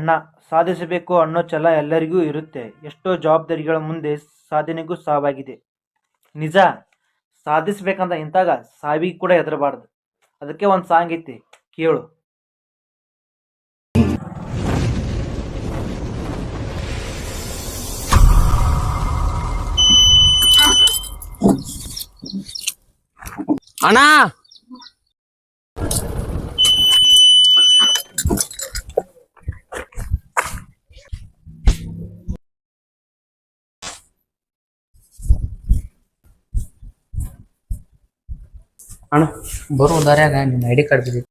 ಅಣ್ಣ, ಸಾಧಿಸಬೇಕು ಅನ್ನೋ ಛಲ ಎಲ್ಲರಿಗೂ ಇರುತ್ತೆ. ಎಷ್ಟೋ ಜವಾಬ್ದಾರಿಗಳ ಮುಂದೆ ಸಾಧನೆಗೂ ಸಾವಾಗಿದೆ. ನಿಜ, ಸಾಧಿಸ್ಬೇಕಂತ ಇಂತಾಗ ಸಾವಿಗೆ ಕೂಡ ಹೆದರಬಾರ್ದು. ಅದಕ್ಕೆ ಒಂದು ಸಾಂಗ್ ಐತಿ, ಕೇಳು. ಅಣ್ಣ ಅಣ್ಣ ಬರೋ ದಾರ್ಯಾಗ ನಿಮ್ಮ ಐಡಿ ಕಾರ್ಡ್ ಬಿದ್ದಿತ್ತು.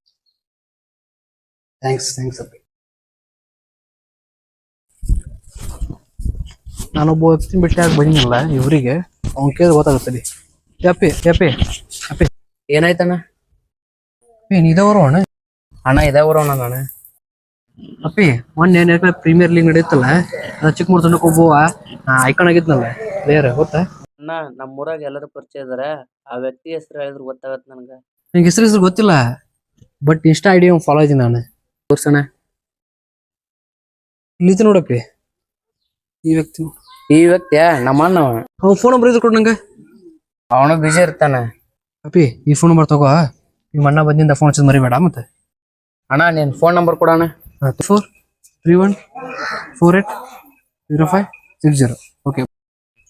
ಥ್ಯಾಂಕ್ಸ್ ಅಪ್ಪಿ. ನಾನೊಬ್ಬ ವ್ಯಕ್ತಿ ಭೇಟಿಯಾಗಿ ಬಂದಿಲ್ಲ ಇವರಿಗೆ, ಅವ್ನ ಕೇಳಿ ಗೊತ್ತಾಗುತ್ತದೆ. ಯಪ್ಪಿ ಯಪ್ಪಿ ಅಪ್ಪಿ ಏನಾಯ್ತಣ್ಣ? ನೀದವರು ಅಣ್ಣ? ಅಣ್ಣ ಇದಾವ್ರ ಅಣ್ಣ. ಅಪ್ಪಿ ಮೊನ್ನೆ ಪ್ರೀಮಿಯರ್ ಲೀಗ್ ನಡೆಯುತ್ತಲ್ಲ, ಅದು ಚಿಕ್ಕಮೂರು ತಂಡಕ್ಕೆ ಒಬ್ಬ ಐಕಾನ್ ಆಗಿದ್ನಲ್ಲ ಪ್ಲೇಯರ್, ಗೊತ್ತಾ? ಅಣ್ಣ ನಮ್ಮೂರಾಗ ಎಲ್ಲರೂ ಪರಿಚಯ ಇದಾರೆ. ಆ ವ್ಯಕ್ತಿ ಹೆಸರು ಹೇಳಿದ್ರು ಗೊತ್ತಾಗತ್ತೆ ನನಗೆ. ನಿಂಗೆ ಹೆಸರು ಗೊತ್ತಿಲ್ಲ, ಬಟ್ ಇನ್ಸ್ಟಾ ಐಡಿ ಫಾಲೋ ಇದೀನಿ ನಾನು. ತೋರ್ಸಣ. ಇಲ್ಲಿತ್ತು ನೋಡಪ್ಪಿ ಈ ವ್ಯಕ್ತಿ. ಈ ವ್ಯಕ್ತಿಯ ನಮ್ಮ ಅಣ್ಣ. ಅವ್ನ ಫೋನ್ ನಂಬರ್ ಇದ್ರೆ ಕೊಡು ನಂಗೆ. ಅವನು ಬಿಜಿ ಇರ್ತಾನೆ. ಅಪ್ಪಿ ಈ ಫೋನ್ ನಂಬರ್ ತಗೋ, ನಿಮ್ಮ ಅಣ್ಣ ಬಂದಿಂದ ಫೋನ್ ಹಚ್ಚೋದು ಮರಿಬೇಡ. ಮತ್ತೆ ಅಣ್ಣ ನೀನ್ ಫೋನ್ ನಂಬರ್ ಕೊಡೋಣ. 431480560. ಓಕೆ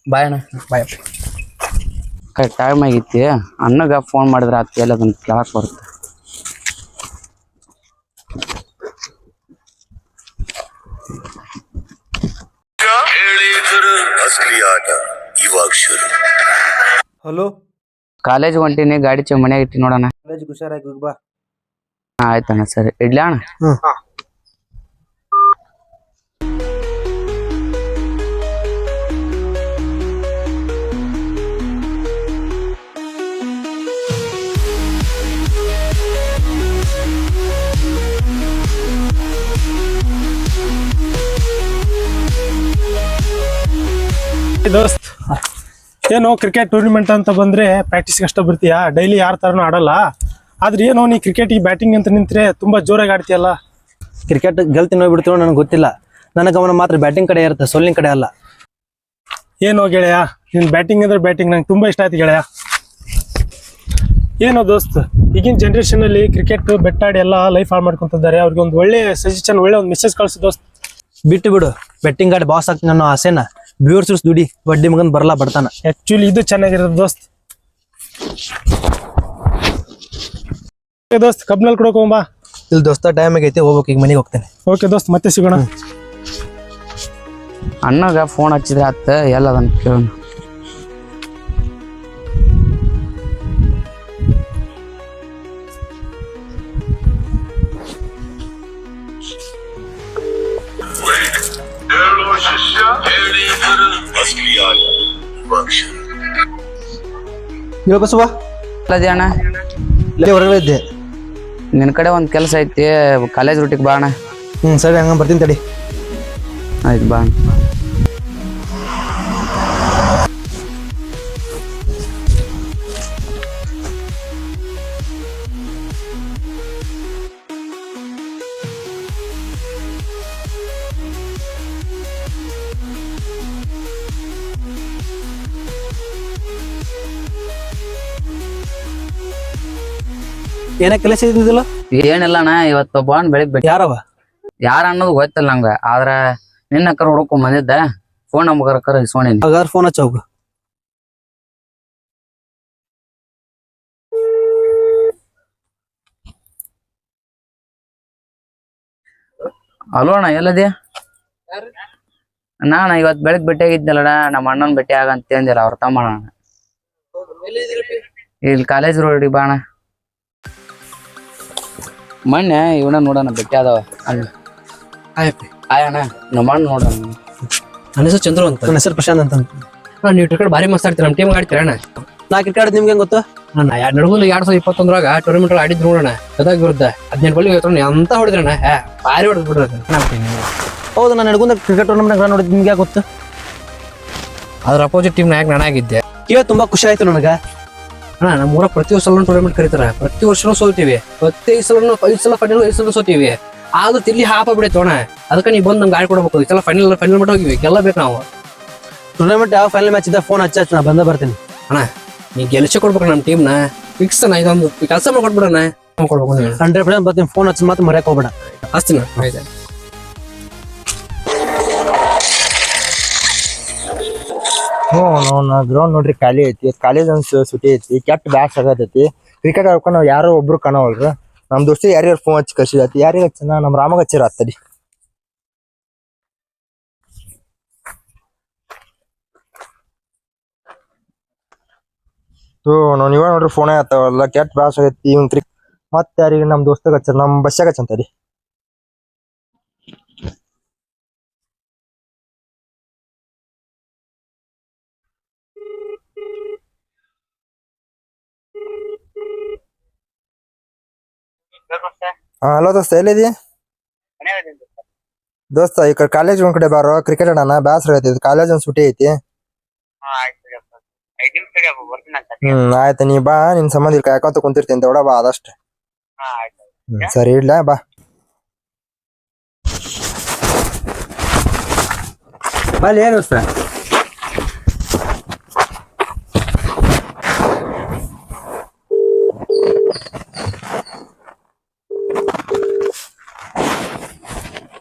ಬಾಯ್ ಅಣ್ಣ. ಬಾಯ್ ಅಪ್ಪಿ. ಟೈಮ್ ಆಗೈತಿ, ಅಣ್ಣಗ ಫೋನ್ ಮಾಡಿದ್ರೆ ಆತ ಎಲ್ಲ ಅದನ್ನ ಕೇಳಕ್ ಬರುತ್ತೆ. ಹಲೋ, ಕಾಲೇಜ್ ಹೊಂಟಿನಿ, ಗಾಡಿ ಮನ್ಯಾಗ ಇಟ್ಟಿ ನೋಡೋಣ. ಕಾಲೇಜ್ ಹುಷಾರಾಗಿ ಹೋಗಿ ಬಾ. ಆಯ್ತಣ್ಣ, ಸರಿ ಇಡ್ಲಾ ಅಣ್ಣ. ದೋಸ್ತ್, ಏನೋ ಕ್ರಿಕೆಟ್ ಟೂರ್ನಿಮೆಂಟ್ ಅಂತ ಬಂದ್ರೆ ಪ್ರಾಕ್ಟೀಸ್ಗೆ ಅಷ್ಟ ಬರ್ತೀಯಾ, ಡೈಲಿ ಯಾರ ತರನು ಆಡಲ್ಲ. ಆದ್ರೆ ಏನೋ ನೀ ಕ್ರಿಕೆಟ್ ಬ್ಯಾಟಿಂಗ್ ಅಂತ ನಿಂತ್ರೆ ತುಂಬಾ ಜೋರಾಗಿ ಆಡ್ತೀಯಲ್ಲ. ಕ್ರಿಕೆಟ್ ಗೆಲ್ತೀನೋ ಬಿಡ್ತೀನೋ ನನಗೆ ಗೊತ್ತಿಲ್ಲ, ನನ್ನ ಗಮನ ಮಾತ್ರ ಬ್ಯಾಟಿಂಗ್ ಕಡೆ ಇರುತ್ತೆ, ಸೋಲಿಂಗ್ ಕಡೆ ಅಲ್ಲ. ಏನೋ ಗೆಳೆಯ, ನಿನ್ ಬ್ಯಾಟಿಂಗ್ ಅಂದ್ರೆ ಬ್ಯಾಟಿಂಗ್ ನಂಗೆ ತುಂಬಾ ಇಷ್ಟ ಆಯ್ತು ಗೆಳೆಯ. ಏನೋ ದೋಸ್ತ್, ಈಗಿನ ಜನರೇಷನ್ ಅಲ್ಲಿ ಕ್ರಿಕೆಟ್ ಬೆಟ್ಟಾಡಿ ಎಲ್ಲ ಲೈಫ್ ಹಾಳು ಮಾಡ್ಕೊಂತಿದ್ದಾರೆ. ಅವ್ರಿಗೆ ಒಂದು ಒಳ್ಳೆ ಸಜೆಷನ್, ಒಳ್ಳೆ ಒಂದು ಮೆಸೇಜ್ ಕಳ್ಸು ದೋಸ್ತ್. ಬಿಟ್ಟು ಬಿಡು, ಬೆಟ್ಟಿಂಗ್ ಆಡಿ ಬಾಸ್ ಆಗ್ತೀನಿ ಅನ್ನೋ ಆಸೆನ ಬ್ಯೂರ್ಸ್ ದುಡಿ, ಬಡ್ಡಿ ಮಗನ್ ಬರಲ್ಲ ಬಡ್ತಾನ. ಆಕ್ಚುಲಿ ಇದು ಚೆನ್ನಾಗಿರೋದು ದೋಸ್ತ್. ದೋಸ್ತ್ ಕಬ್ನಲ್ಲಿ ಕೊಡೋಕೆ ಹೋಗ್ಬಾ. ಇಲ್ಲಿ ದೋಸ್ತ ಟೈಮ್ ಆಗೈತಿ, ಹೋಗ್ಬೇಕು, ಈಗ ಮನೆಗೆ ಹೋಗ್ತೇನೆ. ಓಕೆ ದೋಸ್ತ್, ಮತ್ತೆ ಸಿಗೋಣ. ಅಣ್ಣಗ ಫೋನ್ ಹಚ್ಚಿದ್ರೆ ಆತ, ಎಲ್ಲ ಅದನ್ನ ಕೇಳೋಣ. ಬಸವ ಅದೇ ಅಣ್ಣ, ಹೊರಗಡೆ ಇದ್ದೆ. ನಿನ್ ಕಡೆ ಒಂದ್ ಕೆಲಸ ಐತಿ, ಕಾಲೇಜ್ ರೂಟಿಗೆ ಬಾ ಅಣ್ಣ. ಸರಿ, ಹಂಗ ಬರ್ತೀನಿ ತಡಿ. ಆಯ್ತು ಬಾ. ಏನ ಕೆಲಸ ಇದ್ದಿದ್ದಿಲ್ಲ? ಏನಿಲ್ಲ ಅಣ್ಣ, ಇವತ್ತು ಬಾಂಡ್ ಬೆಳಿಗ್ಗೆ ಬಿಟ್ಟು ಯಾರವ? ಯಾರ ಅನ್ನೋದು ಗೊತ್ತಿಲ್ಲ ನಂಗ. ಆದ್ರ ನಿನ್ನ ಕರ್ ಹುಡ್ಕೊಂಡ್ ಬಂದಿದ್ದ, ಫೋನ್ ನಂಬರ್ ಕರ ಇಸ್ಕೊಂಡೇನಿ. ಹಾಗಾದ್ರೆ ಫೋನ್ ಹಚ್ಚೋಗ. ಅಲೋ ಅಣ್ಣ, ಎಲ್ಲದಿ? ನಾನ ಇವತ್ ಬೆಳಿಗ್ಗೆ ಭೇಟಿ ಆಗಿದ್ನಲ್ಲಣ್ಣ, ನಮ್ಮ ಅಣ್ಣನ್ ಭೇಟಿ ಆಗಂತ ಅಂದಿಲ್ಲ ಅವ್ರ ತಮ್ಮ. ಇಲ್ಲಿ ಕಾಲೇಜ್ ರೋಡಿಗೆ ಬಾ ಅಣ್ಣ. ಮೊನ್ನೆ ಇವನ ನೋಡೋಣ ಭೇಟಿ ಆದವ ಅಣ್ಣ. ಅಣ್ಣ ನಮ್ಮ ಅಣ್ಣ ನೋಡೋಣ. ನನ್ನ ಹೆಸರು ಚಂದ್ರು ಅಂತ. ನನ್ನ ಹೆಸರು ಪ್ರಶಾಂತ್ ಅಂತ. ನೀವು ಕ್ರಿಕೆಟ್ ಭಾರಿ ಮಸ್ತ್ ಆಡ್ತೀರ, ನಮ್ಮ ಟೀಮ್ ಆಡ್ತೀರ ಅಣ್ಣ? ನಾ ಕ್ರಿಕೆಟ್ ನಿಮ್ಗೆ ಹೆಂಗ್ ಗೊತ್ತು? ನಾನು ನಡಗುಲ್ 2021 ಟೂರ್ನಮೆಂಟ್ ಆಡಿದ್ ನೋಡೋಣ, ಗದಗ ವಿರುದ್ಧ 17 ಬಾಲ್ ಅಂತ ಹೊಡೆದ್ರಣ್ಣ, ಭಾರಿ ಹೊಡೆದ್ ಬಿಡ್ರಿ. ಹೌದು, ನಾನು ನಡ್ಕೊಂಡ ಕ್ರಿಕೆಟ್ ಟೂರ್ನಮೆಂಟ್ ನೋಡಿದ್ ನಿಮ್ಗೆ ಯಾಕೆ ಗೊತ್ತು? ಅದ್ರ ಅಪೋಸಿಟ್ ಟೀಮ್ ನಾಯಕ್ ನಾನಾಗಿದ್ದೆ. ಕೇಳಿ ತುಂಬಾ ಖುಷಿ ಆಯ್ತು ನನಗ. ಅಣ್ಣ ನಮ್ಮೂರ ಪ್ರತಿ ವರ್ಷ ಟೂರ್ನಮೆಂಟ್ ಕರೀತಾರ, ಪ್ರತಿ ವರ್ಷನೂ ಸೋಲ್ತೀವಿ. ಪ್ರತಿ 5 ಸಲ ಫೈನಲ್ 5 ಸಲ ಸೋತೀವಿ. ಆದ್ರೂ ತಿಲ್ಲಿ ಹಾಪ ಬಿಡೈತೋಣ. ಅದಕ್ಕೆ ನೀ ಬಂದು ನಮ್ಗೆ ಗಾಡಿ ಕೊಡ್ಬೇಕು. ಈ ಸಲ ಫೈನಲ್ ಮಟ್ಟ ಹೋಗಿವಿ, ಎಲ್ಲ ಬೇಕು ನಾವು. ಟೂರ್ನಮೆಂಟ್ ಯಾವ ಫೈನಲ್ ಮ್ಯಾಚ್ ಇದೆ ಫೋನ್ ಹಚ್ಚ ನಾ ಬಂದ ಬರ್ತೀನಿ. ಅಣ್ಣ ನೀ ಗೆಲ್ಸೆ ಕೊಡ್ಬೇಕು ನಮ್ಮ ಟೀಮ್ನ. ಫಿಕ್ಸ್ ಅಣ್ಣ, ಇದೊಂದು ಕೆಲಸ ಮಾಡ್ಕೊಟ್ಬಿಡಣ. ಕೊಡ್ಬೇಕು 100% ಬರ್ತೀನಿ. ಫೋನ್ ಹಚ್ಚ ಮಾತ್ರ ಮರ್ಯಾಕ್ ಹೋಗ್ಬೇಡ. ಹಚ್ತೀನಿ. ಗ್ರೌಂಡ್ ನೋಡ್ರಿ ಖಾಲಿ ಐತಿ. ಕಾಲೇಜ್ ಒಂದು ಸುಟಿ ಐತಿ. ಕೆಟ್ಟ ಬ್ಯಾಸ್ ಆಗತೈತಿ. ಕ್ರಿಕೆಟ್ ಆಡ್ಕೊಂಡು ನಾವು ಯಾರೋ ಒಬ್ರು ಕಾಣವಲ್ರು. ನಮ್ ದೋಸ್ತಿ ಯಾರ್ಯಾರು ಫೋನ್ ಹಚ್ಚಿ ಕರ್ಸಿದತಿ. ಯಾರಿಗೆ ಹಚ್ಚನ? ನಮ್ ರಾಮಗ ಹಚ್ಚಿರ ಹತ್ತಡಿ. ನೀವ ನೋಡ್ರಿ ಫೋನ್ ಆತಾವಲ್ಲ. ಕೆಟ್ಟ ಬ್ಯಾಸ್ ಆಗೈತಿ. ಇವ್ನ್ ಮತ್ತೆ ಯಾರಿಗೆ? ನಮ್ ದೋಸ್ತಗ ಹಚ್ಚಾರ. ನಮ್ ಬಸ್ಸಾಗ ಹಚ್ಚಂತರಿ. ಹಲೋ ದೋಸ್ತ, ಎಲ್ಲಿದಿ ದೋಸ್ತ? ಈ ಕಡೆ ಕಾಲೇಜ್ ಒಂದ್ ಕಡೆ ಬಾರೋ, ಕ್ರಿಕೆಟ್ ಆಡೋಣ. ಬ್ಯಾಸರ ಐತಿ. ಕಾಲೇಜ್ ಒಂದ್ ಸುಟಿ ಐತಿ. ಆಯ್ತು, ನೀ ಬಾ. ನಿನ್ ಸಂಬಂಧ ಇಲ್ಲಿ ಕಾಯ್ಕೊಂತ ಕುಂತಿರ್ತೀನಿ. ದೊಡ್ಡ ಬಾ ಆದಷ್ಟು. ಸರಿ, ಇಡ್ಲಾ? ಬಾ. ಬಲ್ಲಿ ಏನು ದೋಸ್ತ?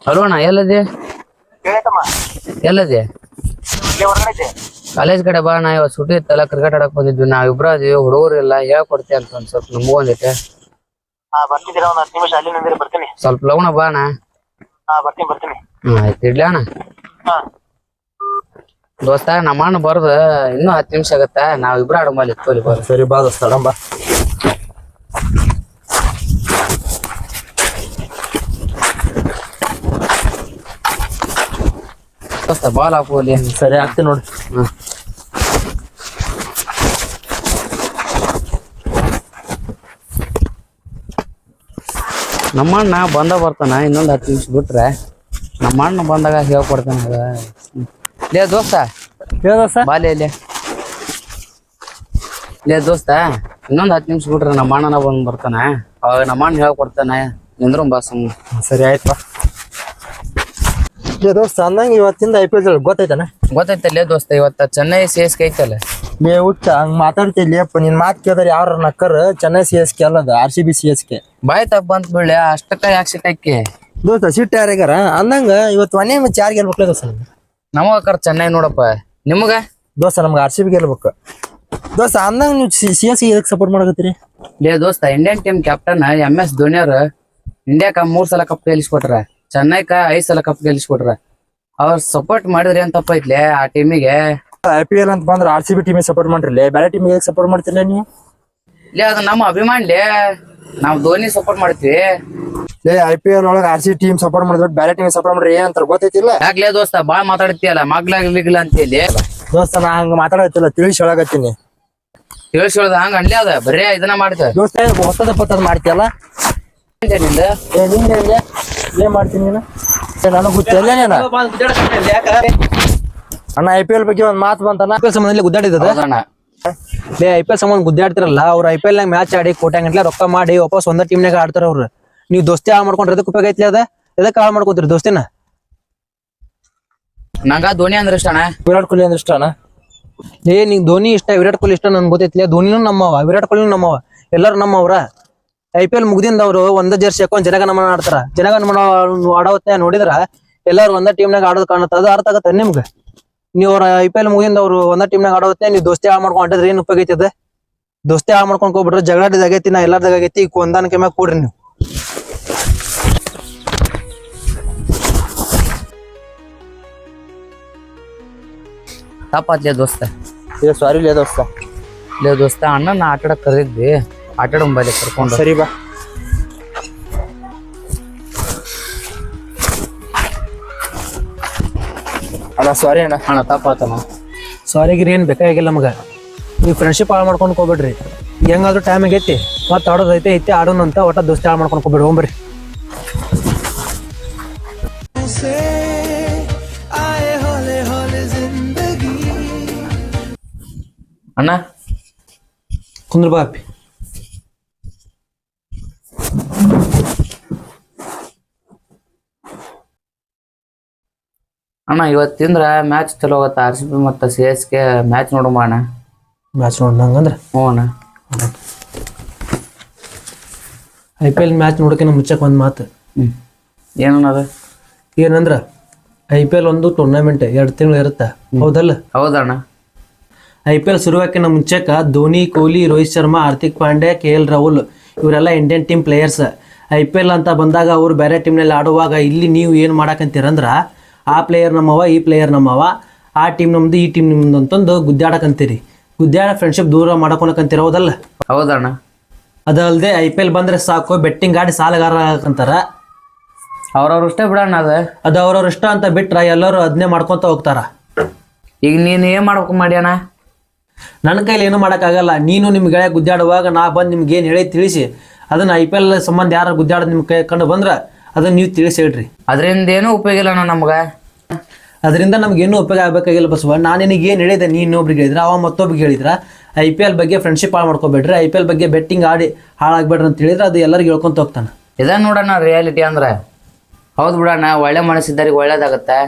ಹಲೋ ಅಣ್ಣ, ಎಲ್ಲದೆ? ಕಾಲೇಜ್ ಕಡೆ ಬಾ. ನಾ ಇವತ್ತು ಸುಟಿ ಇತ್ತಲ್ಲ, ಕ್ರಿಕೆಟ್ ಆಡಕ್ ಬಂದಿದ್ವಿ. ನಾವ್ ಇಬ್ರು ಅದೀವಿ, ಹುಡುಗರು ಇಲ್ಲ. ಹೇಳ್ಕೊಡ್ತಿ ಅಂತ ಒಂದ್ ಸ್ವಲ್ಪ ನಮಗೂ ಒಂದಿಟ್ಟೆ. ಸ್ವಲ್ಪ ಲಗುಣ ಬಾ ಅಣ್ಣ. ಆಯ್ತು, ಇಡ್ಲಿ ಅಣ್ಣ. ದೋಸ್ತ, ನಮ್ಮ ಅಣ್ಣ ಬರ್ದ ಇನ್ನೂ 10 ನಿಮಿಷ ಆಗತ್ತ. ನಾವ್ ಇಬ್ರು ಆಡಂಬಲ್ಲಿ ತೋಲಿ ಬರ್. ಸರಿ, ಬಾ ದೋಸ್ತ, ಆಡಂ ಬಾ. ದೋಸ್ತ, ಬಾಲ್ ಹಾಕೋಲಿ. ಸರಿ, ಆಗ್ತೀನಿ ನೋಡಿ. ನಮ್ಮ ಅಣ್ಣ ಬರ್ತಾನ. ಇನ್ನೊಂದು 10 ನಿಮಿಷ ಬಿಟ್ರೆ ನಮ್ಮ ಅಣ್ಣ ಬಂದಾಗ ಹೇಳ್ಕೊಡ್ತಾನ. ಲೇ ದೋಸ್ತ, ಬಾಲೆ ಲೇ ದೋಸ್ತ. ಇನ್ನೊಂದು 10 ನಿಮಿಷ ಬಿಟ್ರೆ ನಮ್ಮ ಅಣ್ಣನ ಬರ್ತಾನ. ಅವಾಗ ನಮ್ಮ ಅಣ್ಣ ಹೇಳ್ಕೊಡ್ತಾನ. ನಿಂದ್ರು ಬಾ ಸುಮ್ಮ. ಸರಿ, ಆಯ್ತು. ದೋಸ್ತ, ಅಂದಂಗ ಇವತ್ತಿಂದ IPL ಗೊತ್ತೈತಾನ? ಗೊತ್ತೈತಲ್ಲೇ ದೋಸ್ತ, ಇವತ್ತ ಚೆನ್ನೈ CSK ಐತಲ್ಲ. ಲೇ ಹುಚ್ಚ, ಹಂಗ ಮಾತಾಡ್ತಿಲ್ಲಪ್ಪ. ನಿನ್ ಮಾತ್ ಕೇಳಿದ್ರೆ ಯಾರ ನಕ್ಕರ್ ಚೆನ್ನೈ CSK ಅಲ್ಲದ, RCB CSK. ಬಾಯ್ ತಪ್ಪ ಬಂತ ಬೀಳ್ಯ. ಅಷ್ಟಕ್ಕ ಯಾಕೆ ಸಿಟ್ಟಕ್ಕೆ ದೋಸ್ತ? ಸಿಟ್ಟು ಯಾರ್ಯಾರ? ಅಂದಂಗ ಇವತ್ತು ಒಂದೇ ಮ್ಯಾಚ್ ಯಾರು ಗೆಲ್ಬೇಕಲ್ಲ ದೋಸ್ತ? ನಮಗ ಚೆನ್ನೈ ನೋಡಪ್ಪ. ನಿಮಗ? ದೋಸ್ತ, ನಮ್ಗೆ RCB ಗೆಲ್ಬೇಕು ದೋಸ್ತ. ಅಂದಂಗ ನೀವು CSK ಎದಕ್ ಸಪೋರ್ಟ್ ಮಾಡಕತ್ತೀರಿ? ಲೇ ದೋಸ್ತ, Indian team captain MS Dhoni ಅವ್ರ ಇಂಡಿಯಾಕ 3 ಸಲ ಕಪ್ ಗೆಲ್ಲಿಸ್ಕೊಟ್ರ. ಚೆನ್ನೈಕ 5 ಸಲ ಕಪ್ ಗೆಲ್ಲಿಸ್ಕೊಟ್ರ. ಅವ್ರ ಸಪೋರ್ಟ್ ಮಾಡಿದ್ರಿ ಏನ್ ತಪ್ಪೈತ್ಲೆ ಆ ಟೀಮಿಗೆ? IPL ಅಂತ ಬಂದ್ರೆ RCB ಟೀಮಿಗೆ ಸಪೋರ್ಟ್ ಮಾಡ್ರಿ. ಬೇರೆ ಟೀಮಿಗೆ ಸಪೋರ್ಟ್ ಮಾಡ್ತಿಲ್ಲ ನೀವು? ಲೇ, ಅದು ನಮ್ಮ ಅಭಿಮಾನ್ಲೇ. ನಾವ್ ಧೋನಿ ಸಪೋರ್ಟ್ ಮಾಡ್ತೀವಿ. ಲೇ, IPL ಒಳಗೆ RCB ಟೀಮ್ ಸಪೋರ್ಟ್ ಮಾಡಿದ್ರೆ ಬೇರೆ ಟೀಮ್ ಸಪೋರ್ಟ್ ಮಾಡ್ರಿ ಏನಂತ ಗೊತ್ತೈತಿಲ್ಲ? ಯಾಕ್ಲೇ ದೋಸ್ತ ಬಾಳ್ ಮಾತಾಡ್ತೀಯಲ್ಲ? ಮಗ್ಲಾಗ್ಲಿಗ್ಲ ಅಂತೇಳಿ ದೋಸ್ತ, ನಾ ಹಂಗ ಮಾತಾಡತ್ತಿಲ್ಲ, ತಿಳಿಸಿ ಹೇಳಕತ್ತೀನಿ. ತಿಳಿಸೋದ ಹಂಗ ಅನ್ಲಿ. ಅದ ಬರೇ ಇದನ್ನ ಮಾಡ್ತ ದೋಸ್ತ, ಹೊಸದ ಪತ್ತದ ಮಾಡ್ತೀಯಲ್ಲ? ನಿಂದ ನಿಂದ ಏನ್ ಮಾಡ್ತೀನಿ ನೀನು? ನನಗ್ ಗೊತ್ತಿಲ್ಲ ನೀನ. ಅಣ್ಣ, IPL ಬಗ್ಗೆ ಒಂದ್ ಮಾತು ಬಂತಣ್ಣ. IPL ಸಂಬಂಧ ಗುದ್ದಾಡಿದ ಹೌದಣ್ಣ. IPL ಸಂಬಂಧ ಗುದ್ದಾಡ್ತಿರಲ್ಲ. ಅವ್ರ IPL ನಾಗ ಮ್ಯಾಚ್ ಆಡಿ ಕೋಟ್ಯಾಂಗಟ್ಲೆ ರೊಕ್ಕ ಮಾಡಿ ವಾಪಸ್ ಒಂದ ಟೀಮ್ನಾಗ ಆಡ್ತಾರ ಅವ್ರು. ನೀವು ದೋಸ್ತಿ ಹಾಳು ಮಾಡ್ಕೊಂಡ್ರೆ ಎದಕ್ ಉಪಯೋಗ ಐತ್ಲಿ? ಅದ ಎದಕ್ ಹಾಳು ಮಾಡ್ಕೋತೀರಿ ದೋಸ್ತಿನ? ನಂಗ ಧೋನಿ ಅಂದ್ರೆ ಇಷ್ಟ ಅಣ್ಣ. ವಿರಾಟ್ ಕೊಹ್ಲಿ ಅಂದ್ರೆ ಇಷ್ಟ ಅಣ್ಣ. ನಿಂಗ್ ಧೋನಿ ಇಷ್ಟ, ವಿರಾಟ್ ಕೊಹ್ಲಿ ಇಷ್ಟ ನನ್ ಗೊತ್ತೈತ್ಲಿ. ಧೋನಿನೂ ನಮ್ಮವ, ವಿರಾಟ್ ಕೊಹ್ಲಿನೂ ನಮ್ಮವ, ಎಲ್ಲಾರು ನಮ್ಮವ್ರ. IPL ಮುಗ್ದಿಂದ ಅವ್ರು ಒಂದ ಜರ್ಸಿ ಹಾಕೊಂಡ್ ಜನಗಣಮನ ಆಡ್ತಾರ. ಜನಗಣಮನ ಆಡೋತ್ತೆ ನೋಡಿದ್ರ ಎಲ್ಲಾರು ಒಂದ ಟೀಮ್ನಾಗ ಆಡೋದ್ ಕಾಣತ್ತ. ಅದು ಅರ್ಥ ಆಗತ್ತ ನಿಮ್ಗ? ನೀವ್ ಅವ್ರ IPL ಮುಗಿದಿಂದ ಅವ್ರು ಒಂದ ಟೀಮ್ನಾಗ ಆಡೋತ್ತೆ, ನೀವು ದೋಸ್ತಿ ಹಾಳು ಮಾಡ್ಕೊಂಡ್ ಆಡಿದ್ರೆ ಏನ್ ಉಪಯೋಗ ಐತದ? ದೋಸ್ತಿ ಹಾಳು ಮಾಡ್ಕೊಂಡ್ ಹೋಗ್ಬಿಟ್ರೆ ಜಗಳಾಡಿದಾಗೈತಿ. ನಾ ಎಲ್ಲಾರ್ದಾಗ ಆಗೈತಿ. ಈಗ ಹೊಂದಾಣಿಕೆ ಮ್ಯಾಗ ಕೂಡ್ರಿ ನೀವು. ತಪ್ಪಾತ್ಲೇ ದೋಸ್ತ. ಸಾರಿ ಲೇ ದೋಸ್ತ. ಲೇ ದೋಸ್ತ, ಅಣ್ಣನ ಆಟಾಡಕ್ ಕರೆದಿದ್ವಿ. ಆಟಾಡಂಬಲ್ಲಿ ಕರ್ಕೊಂಡು. ಸರಿ ಬಾ. ಅಣ್ಣ, ಸಾರಿ ಅಣ್ಣ. ಅಣ್ಣ, ತಪ್ಪಾತಣ್ಣ. ಸಾರಿಗಿರಿ ಏನ್ ಬೇಕಾಗಿಲ್ಲ ನಮಗ. ನೀವು ಫ್ರೆಂಡ್ಶಿಪ್ ಹಾಳು ಮಾಡ್ಕೊಂಡು ಹೋಗ್ಬೇಡ್ರಿ. ಹೆಂಗಾದ್ರೂ ಟೈಮ್ ಆಗೈತಿ, ಮತ್ತೆ ಆಡೋದೈತೆ ಐತಿ ಆಡೋಣ ಅಂತ. ಒಟ್ಟ ದೋಸ್ತಿ ಹಾಳು ಮಾಡ್ಕೊಂಡು ಹೋಗ್ಬೇಡ್ರಿ. ಹೋಗ್ಬರ್ರಿ. ಅಣ್ಣ, ಕುಂದ್ರ ಬಾ ಅಪ್ಪಿ. ಅಣ್ಣ ಇವತ್ತಿಂದ್ರ ಮ್ಯಾಚ್ ಚಲೋ ಹೋಗತ್ತ RCB ಮತ್ತು CSK ಮ್ಯಾಚ್ ನೋಡೋಣ ಅಣ್ಣ. ಮ್ಯಾಚ್ ನೋಡೋಣ ಹಂಗಂದ್ರೆ ಹ್ಞೂ ಅಣ್ಣ. IPL ಮ್ಯಾಚ್ ನೋಡೋಕೆ ಮುಚ್ಚಕ್ಕೆ ಒಂದು ಮಾತು ಏನನ್ನದು? ಏನಂದ್ರೆ IPL ಒಂದು ಟೂರ್ನಮೆಂಟ್ 2 ತಿಂಗಳು ಇರುತ್ತೆ, ಹೌದಲ್ಲ? ಹೌದಣ್ಣ. IPL ಶುರುವಾಕಿನ ಮುಂಚೆಕ ಧೋನಿ, ಕೊಹ್ಲಿ, ರೋಹಿತ್ ಶರ್ಮಾ, ಹಾರ್ದಿಕ್ ಪಾಂಡ್ಯ, KL ರಾಹುಲ್ ಇವರೆಲ್ಲ ಇಂಡಿಯನ್ ಟೀಮ್ ಪ್ಲೇಯರ್ಸ್. IPL ಅಂತ ಬಂದಾಗ ಅವ್ರು ಬೇರೆ ಟೀಮ್ನಲ್ಲಿ ಆಡುವಾಗ ಇಲ್ಲಿ ನೀವು ಏನು ಮಾಡಕಂತೀರಂದ್ರೆ ಆ ಪ್ಲೇಯರ್ ನಮ್ಮವ, ಈ ಪ್ಲೇಯರ್ ನಮ್ಮವ, ಆ ಟೀಮ್ ನಮ್ದು, ಈ ಟೀಮ್ ನಿಮ್ದು ಅಂತಂದು ಗುದ್ದಾಡಕಂತೀರಿ. ಗುದ್ದಾಡ ಫ್ರೆಂಡ್ಶಿಪ್ ದೂರ ಮಾಡ್ಕೊಳಕಂತೀರ, ಹೌದಲ್ಲ? ಹೌದಣ್ಣ. ಅದಲ್ಲದೆ IPL ಬಂದರೆ ಸಾಕು ಬೆಟ್ಟಿಂಗ್ ಆಡಿ ಸಾಲಗಾರ ಆಗಂತಾರ. ಅವ್ರವ್ರು ಇಷ್ಟ ಬಿಡಣ್ಣ ಅದು ಅವ್ರವ್ರ ಇಷ್ಟ ಅಂತ ಬಿಟ್ರೆ ಎಲ್ಲರೂ ಅದನ್ನೇ ಮಾಡ್ಕೊತ ಹೋಗ್ತಾರ. ಈಗ ನೀನು ಏನು ಮಾಡ್ಬೇಕು ಮಾಡ್ಯಾನ? ನನ್ನ ಕೈಲಿ ಏನು ಮಾಡೋಕ್ಕಾಗಲ್ಲ. ನೀನು ನಿಮ್ಮ ಗೆಳೆಯ ಗುದ್ದಾಡುವಾಗ ನಾ ಬಂದು ನಿಮ್ಗೆ ಏನು ಹೇಳಿ ತಿಳಿಸಿ ಅದನ್ನು IPL ಸಂಬಂಧ ಯಾರು ಗುದ್ದಾಡೋದು ನಿಮ್ಮ ಕೈ ಕಂಡು ಬಂದ್ರೆ ಅದನ್ನು ನೀವು ತಿಳಿಸಿ ಹೇಳ್ರಿ. ಅದರಿಂದ ಏನೂ ಉಪಯೋಗ ಇಲ್ಲ ಅಣ್ಣ ನಮ್ಗೆ. ಅದರಿಂದ ನಮ್ಗೇನು ಉಪಯೋಗ ಆಗಬೇಕಾಗಿಲ್ಲ ಬಸವ. ನಾನು ನಿನಗೆ ಏನು ಹೇಳಿದೆ, ನೀನು ಇನ್ನೊಬ್ರಿಗೆ ಹೇಳಿದ್ರೆ, ಅವ ಮತ್ತೊಬ್ರಿಗೆ ಹೇಳಿದ್ರೆ IPL ಬಗ್ಗೆ ಫ್ರೆಂಡ್ಶಿಪ್ ಹಾಳು ಮಾಡ್ಕೊಬೇಡ್ರಿ, IPL ಬಗ್ಗೆ ಬೆಟ್ಟಿಂಗ್ ಆಡಿ ಹಾಳಾಗ್ಬೇಡ್ರಿ ಅಂತ ಹೇಳಿದ್ರೆ ಅದು ಎಲ್ಲರಿಗೂ ಹೇಳ್ಕೊಂತ ಹೋಗ್ತಾನೆ. ಇದನ್ನು ನೋಡೋಣ ರಿಯಾಲಿಟಿ ಅಂದ್ರೆ. ಹೌದು ಬಿಡಣ್ಣ, ಒಳ್ಳೆ ಮನಸ್ಸಿದ್ದರಿಗೆ ಒಳ್ಳೇದಾಗತ್ತೆ.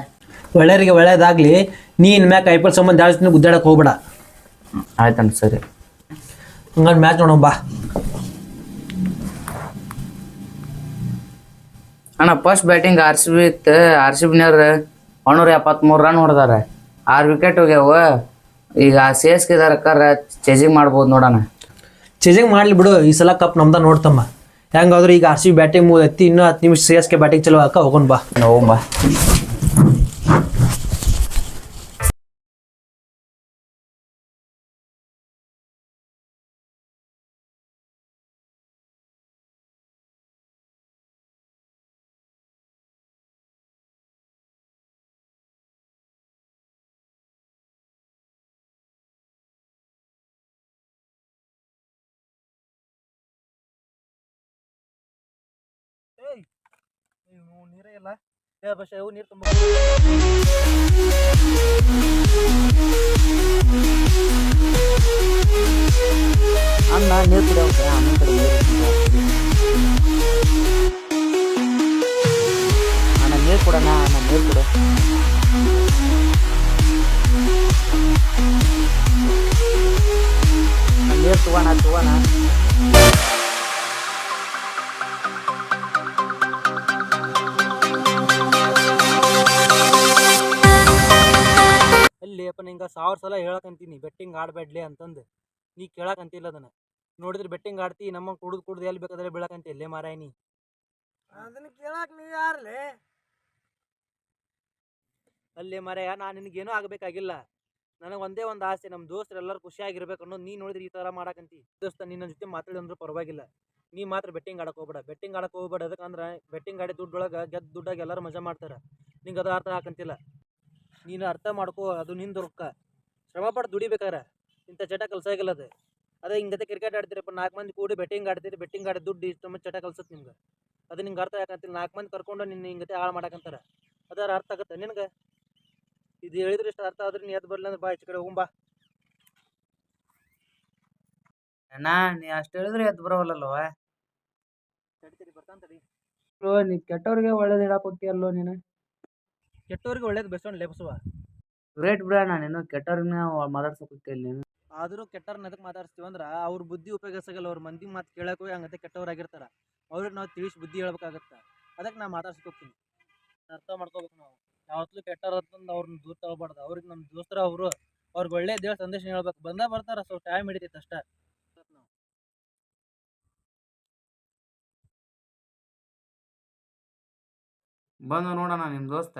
ಒಳ್ಳೆಯವರಿಗೆ ಒಳ್ಳೇದಾಗಲಿ. ನೀ ಇನ್ಮ್ಯಾಕೆ IPL ಸಂಬಂಧ ಜಾಸ್ತಿ ಗುದ್ದಾಡಕ್ಕೆ ಹೋಗ್ಬೇಡ. ಆಯ್ತಣ್ಣ, ಸರಿ. ಹಂಗಂದು ಮ್ಯಾಚ್ ನೋಡೋಣ ಬಾ. ಅಣ್ಣ ಫಸ್ಟ್ ಬ್ಯಾಟಿಂಗ್ RCBನವ್ರು 173 ರನ್ ಹೊಡೆದಾರೆ, 6 ವಿಕೆಟ್ ಹೋಗ್ಯಾವ. ಈಗ CSK ಚೇಜಿಂಗ್ ಮಾಡ್ಬೋದು ನೋಡೋಣ. ಚೇಜಿಂಗ್ ಮಾಡಲಿ ಬಿಡು, ಈ ಸಲ ಕಪ್ ನಮ್ದ ನೋಡ್ತಮ್ಮ. ಹೆಂಗಾದ್ರೂ ಈಗ RCB ಬ್ಯಾಟಿಂಗ್ ಮುಗಿದೈತಿ, ಇನ್ನೂ 10 ನಿಮಿಷ CSK ಬ್ಯಾಟಿಂಗ್ ಚಲೋ ಹಾಕ ಹೋಗೋಣ ಬಾ. ಹೋಗೋಣ. ನೀರೇ ಇಲ್ಲ ಬಸ್ ನೀರು ತುಂಬ ಅಣ್ಣ ನೀರು ಕುಡಿಯೋಕೆ ಅಮ್ಮನ ಕಡೆ ಅಣ್ಣ ನೀರು ಕೊಡೋಣ, ಅಣ್ಣ ನೀರು ಕೊಡು. ನೀರು ತಗೋಣ. ಅಲ್ಲಿ ಅಪ್ಪ ನಿಂಗೆ 1000 ಸಲ ಹೇಳಕಂತೀನಿ ಬೆಟ್ಟಿಂಗ್ ಆಡಬೇಡ್ಲಿ ಅಂತಂದು. ನೀ ಕೇಳಕಂತಿಲ್ಲ ಅದನ್ನ. ನೋಡಿದ್ರೆ ಬೆಟ್ಟಿಂಗ್ ಆಡ್ತಿ, ನಮ್ಮ ಕುಡ್ದು ಎಲ್ಲಿ ಬೇಕಾದ್ರೆ ಬೀಳಕಂತಿ ಎಲ್ಲೇ ಮಾರಾಯ ನೀ. ಅದನ್ನ ಕೇಳಕ್ ನೀ ಯಾರ್ಲೆ? ಅಲ್ಲೇ ಮಾರಾಯ, ನಾನು ನಿನಗೇನೂ ಆಗಬೇಕಾಗಿಲ್ಲ. ನನಗೆ ಒಂದೇ ಒಂದು ಆಸೆ, ನಮ್ಮ ದೋಸ್ತರು ಎಲ್ಲರೂ ಖುಷಿಯಾಗಿರ್ಬೇಕು ಅನ್ನೋದು. ನೀ ನೋಡಿದ್ರೆ ಈ ಥರ ಮಾಡಕಂತಿ. ದೋಸ್ತ ನಿನ್ನ ಜೊತೆ ಮಾತಾಡಿದಂದ್ರೂ ಪರವಾಗಿಲ್ಲ, ನೀ ಮಾತ್ರ ಬೆಟ್ಟಿಂಗ್ ಆಡಕ್ಕೆ ಹೋಗ್ಬೇಡ. ಬೆಟ್ಟಿಂಗ್ ಆಡಕ್ಕೆ ಹೋಗ್ಬೇಡ. ಅದಕ್ಕಂದ್ರೆ ಬೆಟ್ಟಿಂಗ್ ಆಡಿ ದುಡ್ಡೊಳಗೆ ಗೆದ್ದ ದುಡ್ಡಾಗ ಎಲ್ಲರೂ ಮಜಾ ಮಾಡ್ತಾರೆ. ನಿಂಗೆ ಅದು ಅರ್ಥ ಹಾಕಂತಿಲ್ಲ. ನೀನು ಅರ್ಥ ಮಾಡ್ಕೋ, ಅದು ನಿಂದು ರೊಕ್ಕ. ಶ್ರಮಪಟ್ಟು ದುಡಿಬೇಕಾರೆ ಇಂಥ ಚಟ ಕಲ್ಸಾಗಿಲ್ಲ ಅದು. ಅದೇ ಹಿಂಗತೆ ಕ್ರಿಕೆಟ್ ಆಡ್ತೀರಪ್ಪ, 4 ಮಂದಿ ಕೂಡಿ ಬೆಟ್ಟಿಂಗ್ ಆಡ್ತೀರಿ, ಬೆಟ್ಟಿಂಗ್ ಆಡಿ ದುಡ್ಡು ಇಷ್ಟೊಮ್ಮೆ ಚಟ ಕಲ್ಸತ್ತೆ ನಿಮ್ಗೆ. ಅದು ನಿಂಗೆ ಅರ್ಥ ಯಾಕಂತಿಲ್ಲ. 4 ಮಂದಿ ಕರ್ಕೊಂಡು ನಿನ್ನ ಹಿಂಗತೆ ಹಾಳು ಮಾಡಕಂತಾರೆ. ಅದರ ಅರ್ಥ ಆಗುತ್ತೆ ನಿನಗೆ? ಇದು ಹೇಳಿದ್ರೆ ಇಷ್ಟು ಅರ್ಥ ಆದ್ರೆ ನೀ ಎದ್ದು ಬರಲಿ ಅಂದ್ರೆ ಬಾ, ಈಚೆ ಕಡೆ ಹೋಗುಂಬಾ. ಅಣ್ಣ ನೀ ಅಷ್ಟು ಹೇಳಿದ್ರೆ ಎದ್ದು ಬರೋವಲ್ಲಲ್ವ? ತಡಿ ಬರ್ತಾನೆ. ನೀ ಕೆಟ್ಟವ್ರಿಗೆ ಒಳ್ಳೇದು ಹೇಳಕ್ ಹೋಗ್ತೀಯಲ್ಲೋ ನೀನು. ಕೆಟ್ಟವ್ರಿಗೆ ಒಳ್ಳೇದು ಬೆಸೋಣ ಬಸವ. ಗ್ರೇಟ್ ಬಿಡಣ್ಣ, ನೀನು ಕೆಟ್ಟವ್ರನ್ನ ಮಾತಾಡ್ಸಕ್ ಹೋಗ್ತಿಲ್ಲ ನೀನು. ಆದರೂ ಕೆಟ್ಟವ್ರನ್ನ ಎದಕ್ಕೆ ಮಾತಾಡ್ಸ್ತೀವಂದ್ರೆ ಅವ್ರ ಬುದ್ಧಿ ಉಪಯೋಗಿಸಾಗಲ್ಲ. ಅವ್ರ ಮಂದಿ ಮಾತು ಕೇಳಕ್ಕೂ ಹಂಗತೆ ಕೆಟ್ಟವ್ರಾಗಿರ್ತಾರೆ. ಅವ್ರಿಗೆ ನಾವು ತಿಳಿಸಿ ಬುದ್ಧಿ ಹೇಳ್ಬೇಕಾಗತ್ತೆ. ಅದಕ್ಕೆ ನಾ ಮಾತಾಡ್ಸ್ಕೊತೀನಿ. ಅರ್ಥ ಮಾಡ್ಕೋಬೇಕು ನಾವು. ಯಾವತ್ತೂ ಕೆಟ್ಟವ್ರ ಅಂತಂದು ಅವ್ರನ್ನ ದೂರ ತಗೋಬಾರ್ದು. ಅವ್ರಿಗೆ ನಮ್ಮ ದೋಸ್ತರ ಅವರು, ಅವ್ರಿಗೆ ಒಳ್ಳೆ ದೇವ್ರ ಸಂದೇಶ ಹೇಳ್ಬೇಕು. ಬರ್ತಾರ, ಸ್ವಲ್ಪ ಟೈಮ್ ಹಿಡಿತೈತೆ ಅಷ್ಟೇ. ಬಂದು ನೋಡೋಣ ನಿಮ್ಮ ದೋಸ್ತ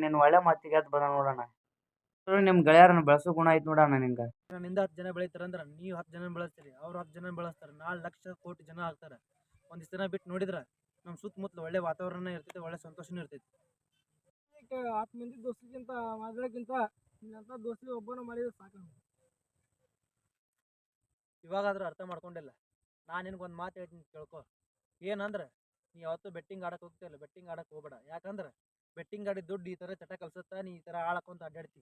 ನೀನು ಒಳ್ಳೆ ಮಾತಿಗೆ ಅದು ಬಂದ ನೋಡೋಣ. ನಿಮ್ಮ ಗೆಳೆಯರನ್ನ ಬೆಳೆಸೋ ಗುಣ ಐತೆ ನೋಡೋಣ ನಿಂಗೆ. ನನ್ನಿಂದ 10 ಜನ ಬೆಳೀತಾರಂದ್ರೆ ನೀವು 10 ಜನ ಬೆಳೆಸ್ತೀರಿ, ಅವ್ರು 10 ಜನ ಬೆಳೆಸ್ತಾರೆ. 4 ಲಕ್ಷ ಕೋಟಿ ಜನ ಆಗ್ತಾರೆ. ಒಂದಿಷ್ಟು ದಿನ ಬಿಟ್ಟು ನೋಡಿದ್ರೆ ನಮ್ಮ ಸುತ್ತಮುತ್ತಲು ಒಳ್ಳೆ ವಾತಾವರಣ ಇರ್ತೈತೆ, ಒಳ್ಳೆ ಸಂತೋಷನೂ ಇರ್ತೈತಿ. 10 ಮಂದಿ ದೋಸ್ತಿಗಿಂತ ಮಾಡೋಕ್ಕಿಂತ ನಿನ್ನಂಥ ದೋಸ್ತಿ ಒಬ್ಬನ ಮಾಡಿದ್ರೆ ಸಾಕು. ಇವಾಗಾದ್ರೂ ಅರ್ಥ ಮಾಡ್ಕೊಂಡಿಲ್ಲ. ನಾನು ನಿನಗೊಂದು ಮಾತು ಹೇಳ್ತೀನಿ, ಕೇಳ್ಕೊ. ಏನಂದ್ರೆ ನೀ ಯಾವತ್ತೂ ಬೆಟ್ಟಿಂಗ್ ಆಡಕ್ಕೆ ಹೋಗ್ತಿಲ್ಲ, ಬೆಟ್ಟಿಂಗ್ ಆಡಕ್ಕೆ ಹೋಗ್ಬೇಡ. ಯಾಕಂದ್ರೆ ಬೆಟ್ಟಿಂಗ್ ಆಡಿ ದುಡ್ಡು ಈ ಥರ ಚಟ ಕಲ್ಸುತ್ತಾ, ನೀ ಈ ಥರ ಆಳಕ್ಕೊಂತ ಅಡ್ಡಾಡ್ತಿ.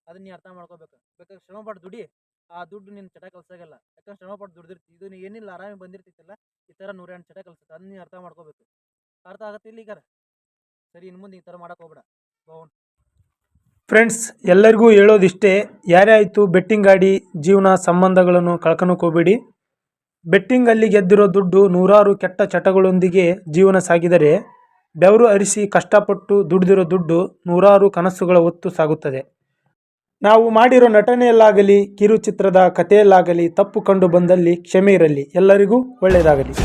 ಅದನ್ನ ನೀ ಅರ್ಥ ಮಾಡ್ಕೋಬೇಕು. ಬೇಕಾದ್ರೆ ಶ್ರಮಪಟ್ಟು ದುಡಿ, ಆ ದುಡ್ಡು ನಿನ್ನ ಚಟ ಕಲ್ಸಾಗಲ್ಲ. ಯಾಕಂದ್ರೆ ಶ್ರಮಪಟ್ಟು ದುಡ್ದಿರ್ತಿ. ಇದು ನೀ ಏನಿಲ್ಲ ಆರಾಮಿ ಬಂದಿರ್ತಿತ್ತಲ್ಲ, ಈ ಥರ 108 ಚಟ ಕಲ್ಸುತ್ತೆ. ಅದನ್ನ ನೀ ಅರ್ಥ ಮಾಡ್ಕೋಬೇಕು. ಅರ್ಥ ಆಗತ್ತಿಲ್ಲ ಈಗಾರ? ಸರಿ, ಇನ್ನು ಮುಂದೆ ಈ ಥರ ಮಾಡಕ್ಕೆ ಹೋಗ್ಬೇಡ. ಫ್ರೆಂಡ್ಸ್, ಎಲ್ಲರಿಗೂ ಹೇಳೋದಿಷ್ಟೇ, ಯಾರೇ ಆಯಿತು ಬೆಟ್ಟಿಂಗ್ ಆಡಿ ಜೀವನ ಸಂಬಂಧಗಳನ್ನು ಕಳ್ಕೊಳಕ್ಕೆ ಹೋಗ್ಬೇಡಿ. ಬೆಟ್ಟಿಂಗಲ್ಲಿ ಗೆದ್ದಿರೋ ದುಡ್ಡು ನೂರಾರು ಕೆಟ್ಟ ಚಟಗಳೊಂದಿಗೆ ಜೀವನ ಸಾಗಿದರೆ, ಬೆವರು ಹರಿಸಿ ಕಷ್ಟಪಟ್ಟು ದುಡಿದಿರೋ ದುಡ್ಡು ನೂರಾರು ಕನಸುಗಳ ಹೊತ್ತು ಸಾಗುತ್ತದೆ. ನಾವು ಮಾಡಿರೋ ನಟನೆಯಲ್ಲಾಗಲಿ ಕಿರುಚಿತ್ರದ ಕಥೆಯಲ್ಲಾಗಲಿ ತಪ್ಪು ಕಂಡು ಬಂದಲ್ಲಿ ಕ್ಷಮೆ ಇರಲಿ. ಎಲ್ಲರಿಗೂ ಒಳ್ಳೆಯದಾಗಲಿ.